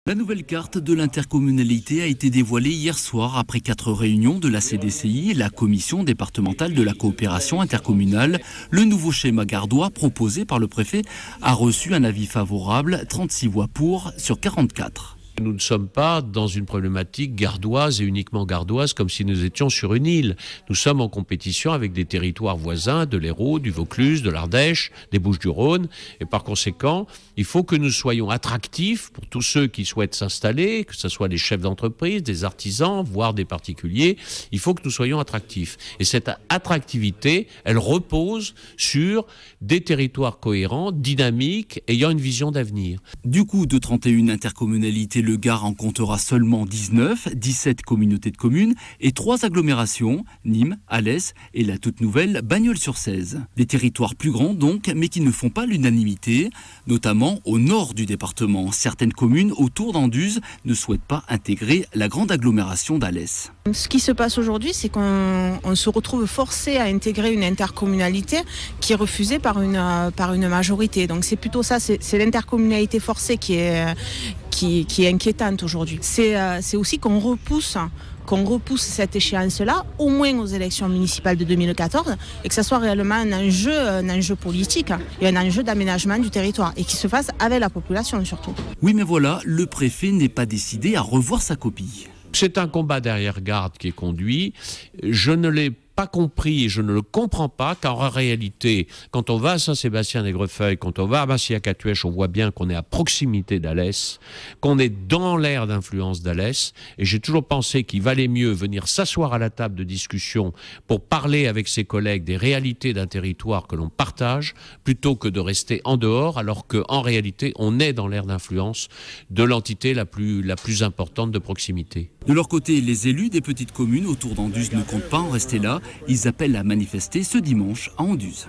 La nouvelle carte de l'intercommunalité a été dévoilée hier soir après 4 réunions de la CDCI, la commission départementale de la coopération intercommunale. Le nouveau schéma gardois proposé par le préfet a reçu un avis favorable, 36 voix pour sur 44. Nous ne sommes pas dans une problématique gardoise et uniquement gardoise comme si nous étions sur une île. Nous sommes en compétition avec des territoires voisins de l'Hérault, du Vaucluse, de l'Ardèche, des Bouches-du-Rhône. Et par conséquent, il faut que nous soyons attractifs pour tous ceux qui souhaitent s'installer, que ce soit des chefs d'entreprise, des artisans, voire des particuliers. Il faut que nous soyons attractifs. Et cette attractivité, elle repose sur des territoires cohérents, dynamiques, ayant une vision d'avenir. Du coup, de 31 intercommunalités, le Gard en comptera seulement 19, 17 communautés de communes et 3 agglomérations, Nîmes, Alès et la toute nouvelle Bagnols-sur-Cèze. Des territoires plus grands donc, mais qui ne font pas l'unanimité, notamment au nord du département. Certaines communes autour d'Anduze ne souhaitent pas intégrer la grande agglomération d'Alès. Ce qui se passe aujourd'hui, c'est qu'on se retrouve forcé à intégrer une intercommunalité qui est refusée par une majorité. Donc c'est plutôt ça, c'est l'intercommunalité forcée qui est inquiétante aujourd'hui. C'est aussi qu'on repousse cette échéance-là, au moins aux élections municipales de 2014, et que ça soit réellement un enjeu politique et un enjeu d'aménagement du territoire, et qui se fasse avec la population surtout. Oui, mais voilà, le préfet n'est pas décidé à revoir sa copie. C'est un combat derrière-garde qui est conduit. Je ne l'ai pas compris et je ne le comprends pas, car en réalité, quand on va à Saint-Sébastien-des-Grefeuilles, quand on va à Massiac-Catuèche, on voit bien qu'on est à proximité d'Alès, qu'on est dans l'aire d'influence d'Alès, et j'ai toujours pensé qu'il valait mieux venir s'asseoir à la table de discussion pour parler avec ses collègues des réalités d'un territoire que l'on partage, plutôt que de rester en dehors, alors qu'en réalité, on est dans l'aire d'influence de l'entité la plus importante de proximité. De leur côté, les élus des petites communes autour d'Anduze ne comptent pas en rester là. Ils appellent à manifester ce dimanche à Anduze.